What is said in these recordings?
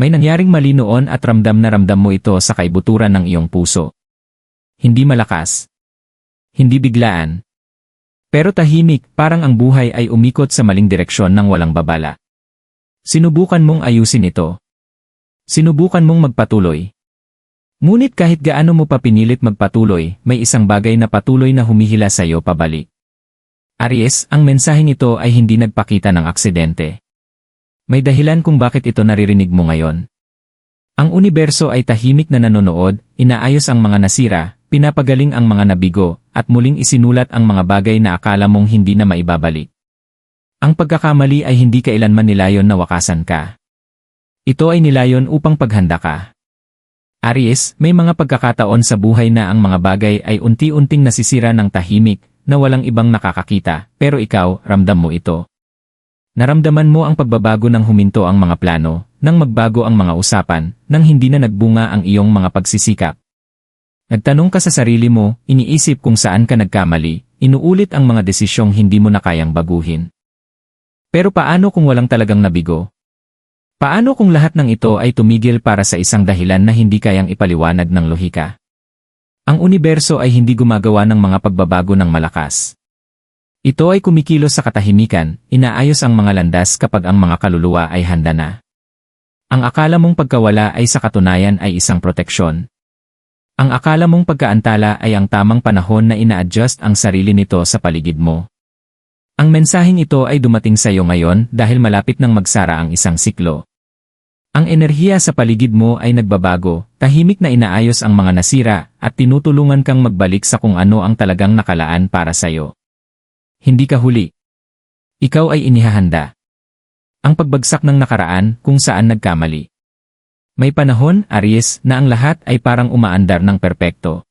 May nangyaring mali noon at ramdam na ramdam mo ito sa kaibuturan ng iyong puso. Hindi malakas. Hindi biglaan. Pero tahimik, parang ang buhay ay umikot sa maling direksyon ng walang babala. Sinubukan mong ayusin ito. Sinubukan mong magpatuloy. Ngunit kahit gaano mo pa pinilit magpatuloy, may isang bagay na patuloy na humihila sa iyo pabalik. Aries, ang mensaheng ito ay hindi nagpakita ng aksidente. May dahilan kung bakit ito naririnig mo ngayon. Ang universo ay tahimik na nanonood, inaayos ang mga nasira, pinapagaling ang mga nabigo, at muling isinulat ang mga bagay na akala mong hindi na maibabalik. Ang pagkakamali ay hindi kailanman nilayon na wakasan ka. Ito ay nilayon upang paghanda ka. Aries, may mga pagkakataon sa buhay na ang mga bagay ay unti-unting nasisira ng tahimik, na walang ibang nakakakita, pero ikaw, ramdam mo ito. Naramdaman mo ang pagbabago nang huminto ang mga plano, nang magbago ang mga usapan, nang hindi na nagbunga ang iyong mga pagsisikap. Nagtanong ka sa sarili mo, iniisip kung saan ka nagkamali, inuulit ang mga desisyong hindi mo na kayang baguhin. Pero paano kung walang talagang nabigo? Paano kung lahat ng ito ay tumigil para sa isang dahilan na hindi kayang ipaliwanag ng lohika? Ang universo ay hindi gumagawa ng mga pagbabago ng malakas. Ito ay kumikilos sa katahimikan, inaayos ang mga landas kapag ang mga kaluluwa ay handa na. Ang akala mong pagkawala ay sa katunayan ay isang proteksyon. Ang akala mong pagkaantala ay ang tamang panahon na ina-adjust ang sarili nito sa paligid mo. Ang mensaheng ito ay dumating sa iyo ngayon dahil malapit nang magsara ang isang siklo. Ang enerhiya sa paligid mo ay nagbabago, tahimik na inaayos ang mga nasira, at tinutulungan kang magbalik sa kung ano ang talagang nakalaan para sa iyo. Hindi ka huli. Ikaw ay inihahanda. Ang pagbagsak ng nakaraan kung saan nagkamali. May panahon, Aries, na ang lahat ay parang umaandar ng perpekto.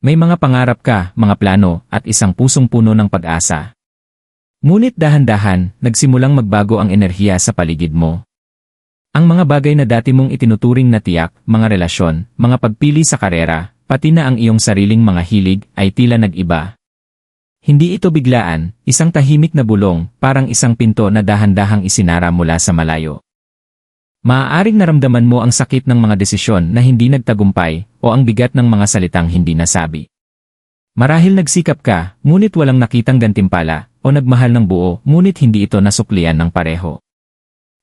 May mga pangarap ka, mga plano, at isang pusong puno ng pag-asa. Ngunit dahan-dahan, nagsimulang magbago ang enerhiya sa paligid mo. Ang mga bagay na dati mong itinuturing na tiyak, mga relasyon, mga pagpili sa karera, pati na ang iyong sariling mga hilig, ay tila nag-iba. Hindi ito biglaan, isang tahimik na bulong, parang isang pinto na dahan-dahang isinara mula sa malayo. Maaaring naramdaman mo ang sakit ng mga desisyon na hindi nagtagumpay o ang bigat ng mga salitang hindi nasabi. Marahil nagsikap ka, ngunit walang nakitang gantimpala, o nagmahal ng buo, ngunit hindi ito nasuklian ng pareho.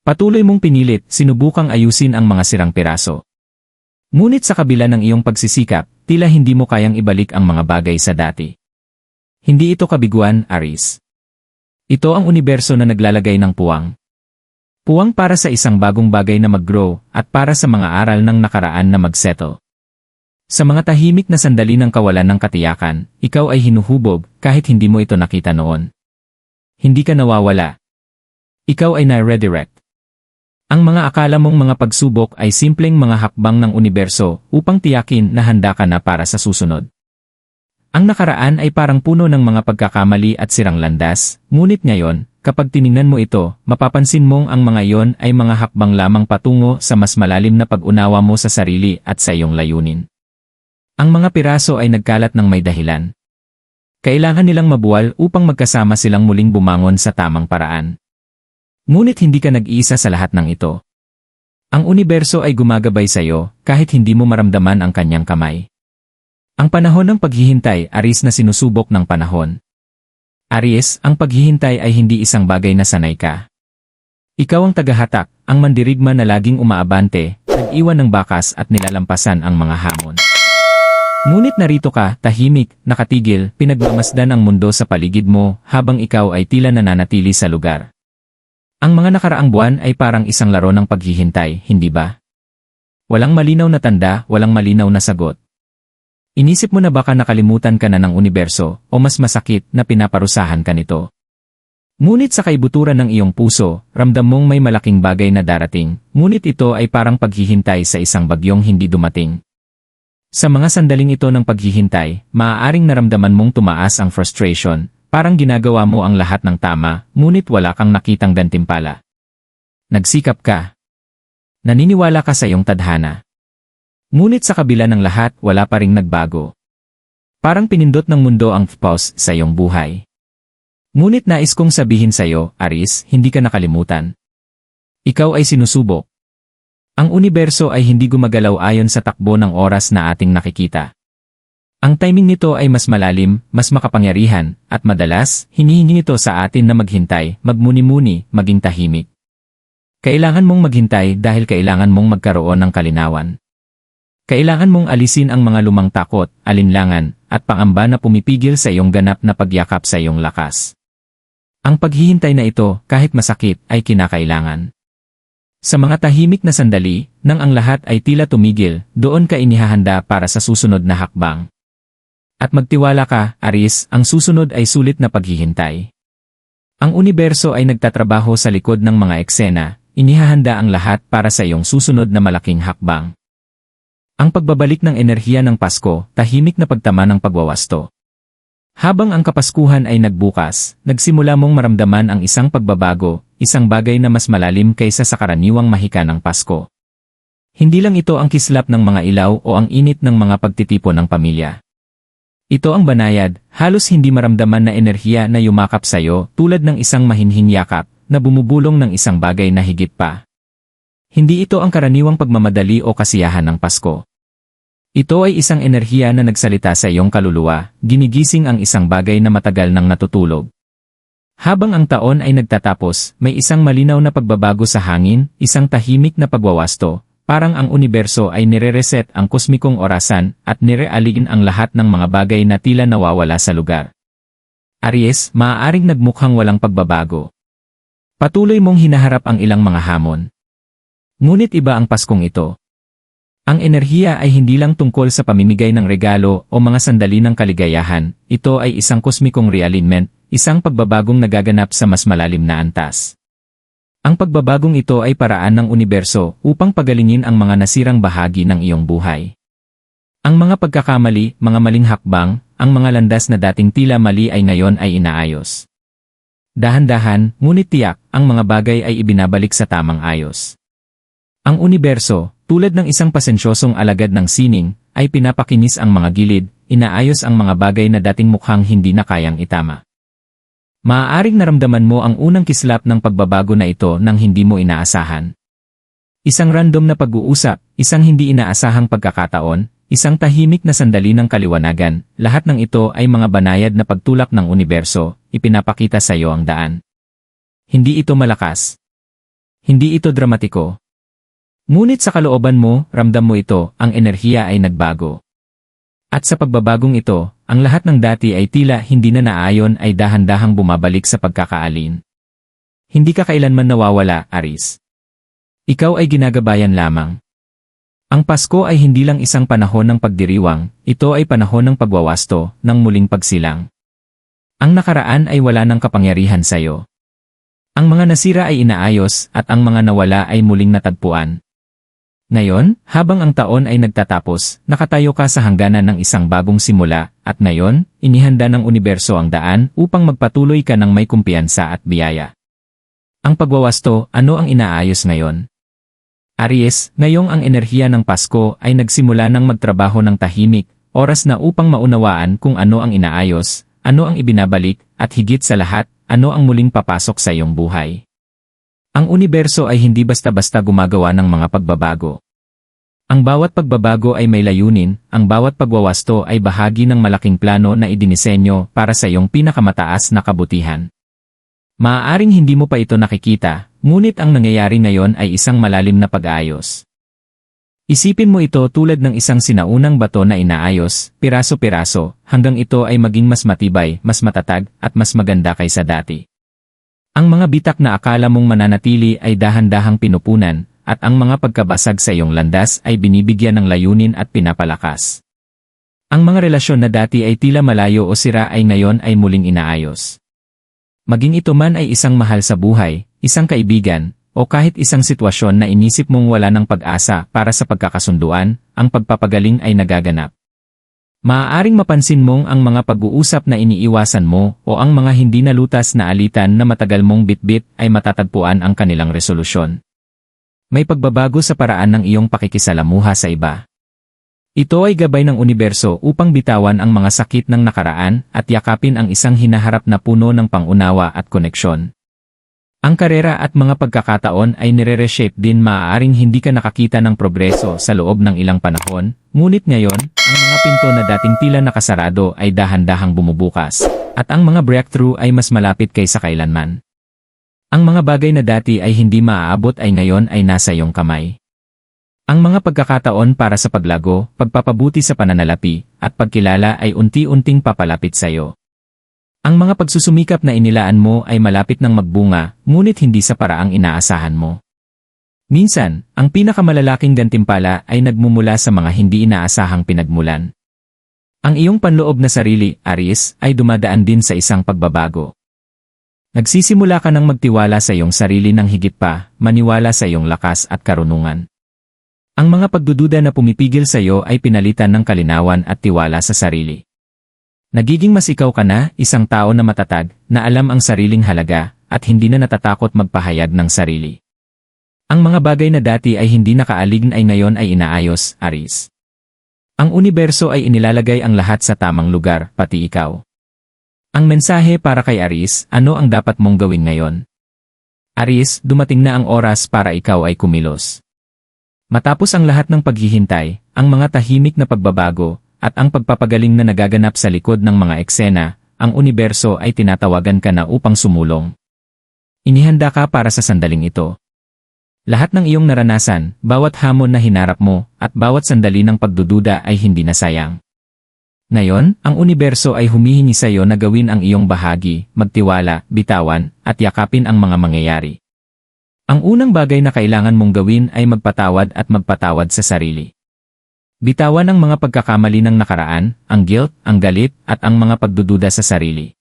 Patuloy mong pinilit, sinubukang ayusin ang mga sirang piraso. Ngunit sa kabila ng iyong pagsisikap, tila hindi mo kayang ibalik ang mga bagay sa dati. Hindi ito kabiguan, Aries. Ito ang universo na naglalagay ng puwang. Puwang para sa isang bagong bagay na mag-grow at para sa mga aral ng nakaraan na mag-settle. Sa mga tahimik na sandali ng kawalan ng katiyakan, ikaw ay hinuhubog kahit hindi mo ito nakita noon. Hindi ka nawawala. Ikaw ay na-redirect. Ang mga akala mong mga pagsubok ay simpleng mga hakbang ng universo upang tiyakin na handa ka na para sa susunod. Ang nakaraan ay parang puno ng mga pagkakamali at sirang landas, ngunit ngayon, kapag tiningnan mo ito, mapapansin mong ang mga iyon ay mga hakbang lamang patungo sa mas malalim na pag-unawa mo sa sarili at sa iyong layunin. Ang mga piraso ay nagkalat ng may dahilan. Kailangan nilang mabuwal upang magkasama silang muling bumangon sa tamang paraan. Ngunit hindi ka nag-iisa sa lahat ng ito. Ang universo ay gumagabay sa iyo kahit hindi mo maramdaman ang kanyang kamay. Ang panahon ng paghihintay, Aries, na sinusubok ng panahon. Aries, ang paghihintay ay hindi isang bagay na sanay ka. Ikaw ang tagahatak, ang mandirigma na laging umaabante, nag-iwan ng bakas at nilalampasan ang mga hamon. Ngunit narito ka, tahimik, nakatigil, pinagmamasdan ang mundo sa paligid mo habang ikaw ay tila nananatili sa lugar. Ang mga nakaraang buwan ay parang isang laro ng paghihintay, hindi ba? Walang malinaw na tanda, walang malinaw na sagot. Inisip mo na baka nakalimutan ka na ng universo o mas masakit na pinaparusahan ka nito. Ngunit sa kaibuturan ng iyong puso, ramdam mong may malaking bagay na darating, ngunit ito ay parang paghihintay sa isang bagyong hindi dumating. Sa mga sandaling ito ng paghihintay, maaaring naramdaman mong tumaas ang frustration, parang ginagawa mo ang lahat ng tama, ngunit wala kang nakitang gantimpala. Nagsikap ka. Naniniwala ka sa iyong tadhana. Ngunit sa kabila ng lahat, wala pa ring nagbago. Parang pinindot ng mundo ang pause sa iyong buhay. Ngunit nais kong sabihin sa iyo, Aries, hindi ka nakalimutan. Ikaw ay sinusubok. Ang universo ay hindi gumagalaw ayon sa takbo ng oras na ating nakikita. Ang timing nito ay mas malalim, mas makapangyarihan, at madalas, hinihingi nito sa atin na maghintay, magmuni-muni, maging tahimik. Kailangan mong maghintay dahil kailangan mong magkaroon ng kalinawan. Kailangan mong alisin ang mga lumang takot, alinlangan, at pangamba na pumipigil sa iyong ganap na pagyakap sa iyong lakas. Ang paghihintay na ito, kahit masakit, ay kinakailangan. Sa mga tahimik na sandali, nang ang lahat ay tila tumigil, doon ka inihahanda para sa susunod na hakbang. At magtiwala ka, Aries, ang susunod ay sulit na paghihintay. Ang universo ay nagtatrabaho sa likod ng mga eksena, inihahanda ang lahat para sa iyong susunod na malaking hakbang. Ang pagbabalik ng enerhiya ng Pasko, tahimik na pagtama ng pagwawasto. Habang ang Kapaskuhan ay nagbukas, nagsimula mong maramdaman ang isang pagbabago, isang bagay na mas malalim kaysa sa karaniwang mahika ng Pasko. Hindi lang ito ang kislap ng mga ilaw o ang init ng mga pagtitipon ng pamilya. Ito ang banayad, halos hindi maramdaman na enerhiya na yumakap sa iyo tulad ng isang mahinhing yakap na bumubulong ng isang bagay na higit pa. Hindi ito ang karaniwang pagmamadali o kasiyahan ng Pasko. Ito ay isang enerhiya na nagsalita sa iyong kaluluwa, ginigising ang isang bagay na matagal nang natutulog. Habang ang taon ay nagtatapos, may isang malinaw na pagbabago sa hangin, isang tahimik na pagwawasto, parang ang universo ay nire-reset ang kosmikong orasan at nirealigin ang lahat ng mga bagay na tila nawawala sa lugar. Aries, maaaring nagmukhang walang pagbabago. Patuloy mong hinaharap ang ilang mga hamon. Ngunit iba ang Paskong ito. Ang enerhiya ay hindi lang tungkol sa pamimigay ng regalo o mga sandali ng kaligayahan, ito ay isang kosmikong realignment, isang pagbabagong nagaganap sa mas malalim na antas. Ang pagbabagong ito ay paraan ng universo upang pagalingin ang mga nasirang bahagi ng iyong buhay. Ang mga pagkakamali, mga maling hakbang, ang mga landas na dating tila mali ay ngayon ay inaayos. Dahan-dahan, ngunit tiyak, ang mga bagay ay ibinabalik sa tamang ayos. Ang universo, tulad ng isang pasensyosong alagad ng sining, ay pinapakinis ang mga gilid, inaayos ang mga bagay na dating mukhang hindi na kayang itama. Maaaring naramdaman mo ang unang kislap ng pagbabago na ito nang hindi mo inaasahan. Isang random na pag-uusap, isang hindi inaasahang pagkakataon, isang tahimik na sandali ng kaliwanagan, lahat ng ito ay mga banayad na pagtulak ng universo, ipinapakita sa iyo ang daan. Hindi ito malakas. Hindi ito dramatiko. Ngunit sa kalooban mo, ramdam mo ito, ang enerhiya ay nagbago. At sa pagbabagong ito, ang lahat ng dati ay tila hindi na naayon ay dahan-dahang bumabalik sa pagkakaalin. Hindi ka kailanman nawawala, Aries. Ikaw ay ginagabayan lamang. Ang Pasko ay hindi lang isang panahon ng pagdiriwang, ito ay panahon ng pagwawasto, ng muling pagsilang. Ang nakaraan ay wala ng kapangyarihan sa iyo. Ang mga nasira ay inaayos at ang mga nawala ay muling natagpuan. Ngayon, habang ang taon ay nagtatapos, nakatayo ka sa hangganan ng isang bagong simula, at ngayon, inihanda ng universo ang daan upang magpatuloy ka ng may kumpiyansa at biyaya. Ang pagwawasto, ano ang inaayos ngayon? Aries, ngayong ang enerhiya ng Pasko ay nagsimula ng magtrabaho ng tahimik, oras na upang maunawaan kung ano ang inaayos, ano ang ibinabalik, at higit sa lahat, ano ang muling papasok sa iyong buhay. Ang universo ay hindi basta-basta gumagawa ng mga pagbabago. Ang bawat pagbabago ay may layunin, ang bawat pagwawasto ay bahagi ng malaking plano na idinisenyo para sa iyong pinakamataas na kabutihan. Maaaring hindi mo pa ito nakikita, ngunit ang nangyayari ngayon ay isang malalim na pag-aayos. Isipin mo ito tulad ng isang sinaunang bato na inaayos, piraso-piraso, hanggang ito ay maging mas matibay, mas matatag, at mas maganda kaysa dati. Ang mga bitak na akala mong mananatili ay dahan-dahang pinupunan, at ang mga pagkabasag sa iyong landas ay binibigyan ng layunin at pinapalakas. Ang mga relasyon na dati ay tila malayo o sira ay ngayon ay muling inaayos. Maging ito man ay isang mahal sa buhay, isang kaibigan, o kahit isang sitwasyon na inisip mong wala ng pag-asa para sa pagkakasunduan, ang pagpapagaling ay nagaganap. Maaaring mapansin mong ang mga pag-uusap na iniiwasan mo o ang mga hindi nalutas na alitan na matagal mong bitbit ay matatagpuan ang kanilang resolusyon. May pagbabago sa paraan ng iyong pakikisalamuha sa iba. Ito ay gabay ng universo upang bitawan ang mga sakit ng nakaraan at yakapin ang isang hinaharap na puno ng pangunawa at koneksyon. Ang karera at mga pagkakataon ay nire-reshape din. Maaaring hindi ka nakakita ng progreso sa loob ng ilang panahon, ngunit ngayon, ang mga pinto na dating tila nakasarado ay dahan-dahang bumubukas, at ang mga breakthrough ay mas malapit kaysa kailanman. Ang mga bagay na dati ay hindi maaabot ay ngayon ay nasa iyong kamay. Ang mga pagkakataon para sa paglago, pagpapabuti sa pananalapi, at pagkilala ay unti-unting papalapit sa iyo. Ang mga pagsusumikap na inilaan mo ay malapit ng magbunga, ngunit hindi sa paraang inaasahan mo. Minsan, ang pinakamalalaking gantimpala ay nagmumula sa mga hindi inaasahang pinagmulan. Ang iyong panloob na sarili, Aries, ay dumadaan din sa isang pagbabago. Nagsisimula ka ng magtiwala sa iyong sarili ng higit pa, maniwala sa iyong lakas at karunungan. Ang mga pagdududa na pumipigil sa iyo ay pinalitan ng kalinawan at tiwala sa sarili. Nagiging mas ikaw ka na, isang tao na matatag, na alam ang sariling halaga, at hindi na natatakot magpahayag ng sarili. Ang mga bagay na dati ay hindi nakaalign ay ngayon ay inaayos, Aries. Ang universo ay inilalagay ang lahat sa tamang lugar, pati ikaw. Ang mensahe para kay Aries, ano ang dapat mong gawin ngayon? Aries, dumating na ang oras para ikaw ay kumilos. Matapos ang lahat ng paghihintay, ang mga tahimik na pagbabago, at ang pagpapagaling na nagaganap sa likod ng mga eksena, ang universo ay tinatawagan ka na upang sumulong. Inihanda ka para sa sandaling ito. Lahat ng iyong naranasan, bawat hamon na hinarap mo, at bawat sandali ng pagdududa ay hindi na sayang. Ngayon, ang universo ay humihingi sa iyo na gawin ang iyong bahagi, magtiwala, bitawan, at yakapin ang mga mangyayari. Ang unang bagay na kailangan mong gawin ay magpatawad at magpatawad sa sarili. Bitawan ang mga pagkakamali ng nakaraan, ang guilt, ang galit, at ang mga pagdududa sa sarili.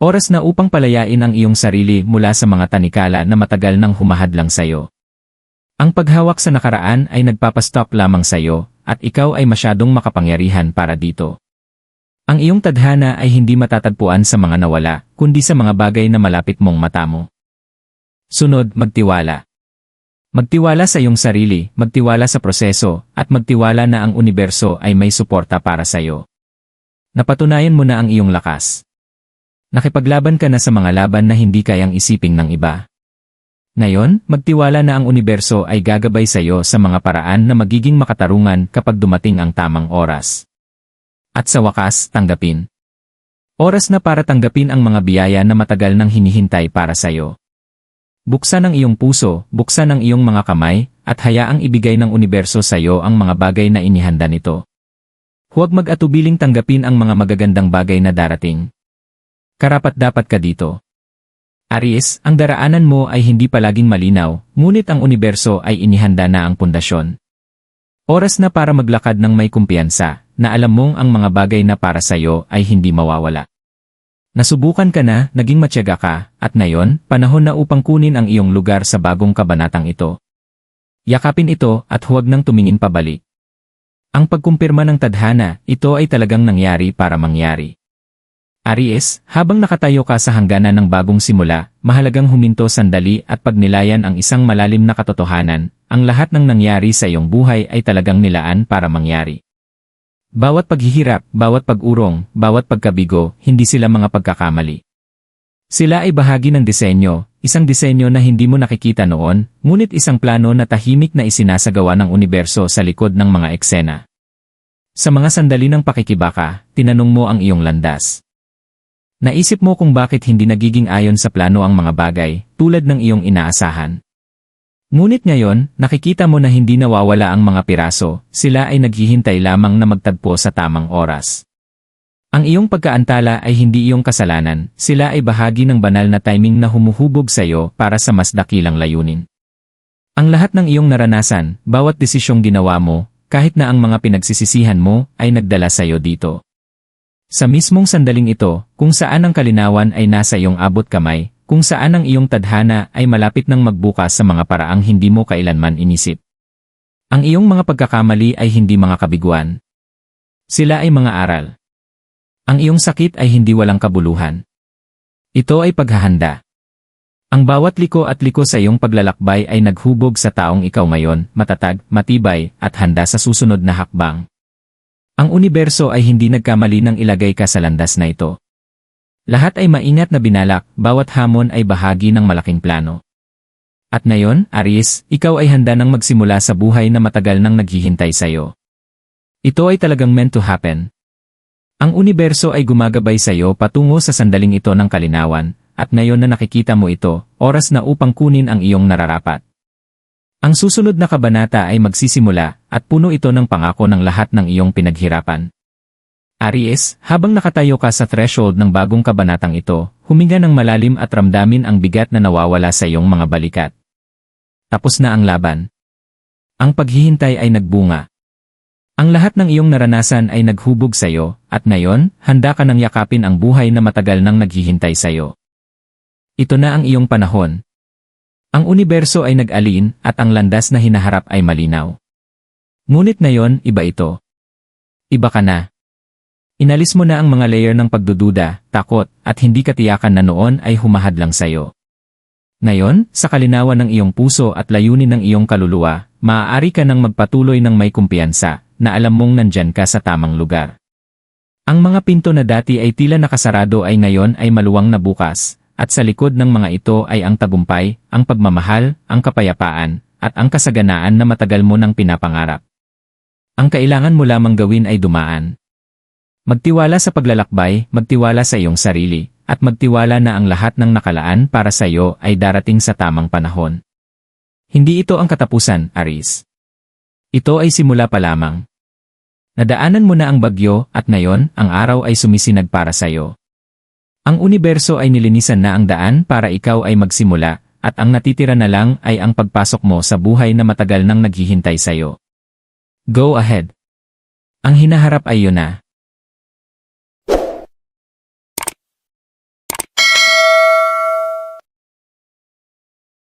Oras na upang palayain ang iyong sarili mula sa mga tanikala na matagal nang humahadlang sa iyo. Ang paghawak sa nakaraan ay nagpapastop lamang sa iyo, at ikaw ay masyadong makapangyarihan para dito. Ang iyong tadhana ay hindi matatagpuan sa mga nawala, kundi sa mga bagay na malapit mong mata mo. Sunod, magtiwala. Magtiwala sa iyong sarili, magtiwala sa proseso, at magtiwala na ang universo ay may suporta para sa iyo. Napatunayan mo na ang iyong lakas. Nakipaglaban ka na sa mga laban na hindi kayang isiping ng iba. Ngayon, magtiwala na ang universo ay gagabay sa iyo sa mga paraan na magiging makatarungan kapag dumating ang tamang oras. At sa wakas, tanggapin. Oras na para tanggapin ang mga biyaya na matagal nang hinihintay para sa iyo. Buksan ang iyong puso, buksan ang iyong mga kamay, at hayaang ibigay ng universo sa iyo ang mga bagay na inihanda nito. Huwag mag-atubiling tanggapin ang mga magagandang bagay na darating. Karapat-dapat ka dito. Aries, ang daraanan mo ay hindi palaging malinaw, ngunit ang universo ay inihanda na ang pundasyon. Oras na para maglakad ng may kumpiyansa, na alam mong ang mga bagay na para sa iyo ay hindi mawawala. Nasubukan ka na, naging matyaga ka, at ngayon, panahon na upang kunin ang iyong lugar sa bagong kabanatang ito. Yakapin ito at huwag nang tumingin pabalik. Ang pagkumpirma ng tadhana, ito ay talagang nangyari para mangyari. Aries, habang nakatayo ka sa hangganan ng bagong simula, mahalagang huminto sandali at pagnilayan ang isang malalim na katotohanan, ang lahat ng nangyari sa iyong buhay ay talagang nilaan para mangyari. Bawat paghihirap, bawat pag-urong, bawat pagkabigo, hindi sila mga pagkakamali. Sila ay bahagi ng disenyo, isang disenyo na hindi mo nakikita noon, ngunit isang plano na tahimik na isinasagawa ng universo sa likod ng mga eksena. Sa mga sandali ng pakikibaka, tinanong mo ang iyong landas. Naisip mo kung bakit hindi nagiging ayon sa plano ang mga bagay, tulad ng iyong inaasahan. Ngunit ngayon, nakikita mo na hindi nawawala ang mga piraso, sila ay naghihintay lamang na magtagpo sa tamang oras. Ang iyong pagkaantala ay hindi iyong kasalanan, sila ay bahagi ng banal na timing na humuhubog sa iyo para sa mas dakilang layunin. Ang lahat ng iyong naranasan, bawat desisyong ginawa mo, kahit na ang mga pinagsisisihan mo, ay nagdala sa iyo dito. Sa mismong sandaling ito, kung saan ang kalinawan ay nasa iyong abot kamay, kung saan ang iyong tadhana ay malapit nang magbukas sa mga paraang hindi mo kailanman inisip. Ang iyong mga pagkakamali ay hindi mga kabiguan. Sila ay mga aral. Ang iyong sakit ay hindi walang kabuluhan. Ito ay paghahanda. Ang bawat liko at liko sa iyong paglalakbay ay naghubog sa taong ikaw ngayon, matatag, matibay, at handa sa susunod na hakbang. Ang universo ay hindi nagkamali nang ilagay ka sa landas na ito. Lahat ay maingat na binalak, bawat hamon ay bahagi ng malaking plano. At ngayon, Aries, ikaw ay handa nang magsimula sa buhay na matagal nang naghihintay sa'yo. Ito ay talagang meant to happen. Ang universo ay gumagabay sa'yo patungo sa sandaling ito ng kalinawan, at ngayon na nakikita mo ito, oras na upang kunin ang iyong nararapat. Ang susunod na kabanata ay magsisimula, at puno ito ng pangako ng lahat ng iyong pinaghirapan. Aries, habang nakatayo ka sa threshold ng bagong kabanatang ito, huminga ng malalim at ramdamin ang bigat na nawawala sa iyong mga balikat. Tapos na ang laban. Ang paghihintay ay nagbunga. Ang lahat ng iyong naranasan ay naghubog sa iyo, at ngayon, handa ka nang yakapin ang buhay na matagal nang naghihintay sa iyo. Ito na ang iyong panahon. Ang universo ay nag-alin, at ang landas na hinaharap ay malinaw. Ngunit ngayon, iba ito. Iba ka na. Inalis mo na ang mga layer ng pagdududa, takot, at hindi katiyakan na noon ay humahadlang sa'yo. Ngayon, sa kalinawan ng iyong puso at layunin ng iyong kaluluwa, maaari ka nang magpatuloy ng may kumpiyansa, na alam mong nandyan ka sa tamang lugar. Ang mga pinto na dati ay tila nakasarado ay ngayon ay maluwang na bukas, at sa likod ng mga ito ay ang tagumpay, ang pagmamahal, ang kapayapaan, at ang kasaganaan na matagal mo nang pinapangarap. Ang kailangan mo lamang gawin ay dumaan. Magtiwala sa paglalakbay, magtiwala sa iyong sarili, at magtiwala na ang lahat ng nakalaan para sa iyo ay darating sa tamang panahon. Hindi ito ang katapusan, Aries. Ito ay simula pa lamang. Nadaanan mo na ang bagyo at ngayon ang araw ay sumisinag para sa iyo. Ang universo ay nilinisan na ang daan para ikaw ay magsimula, at ang natitira na lang ay ang pagpasok mo sa buhay na matagal nang naghihintay sa iyo. Go ahead. Ang hinaharap ay yun na.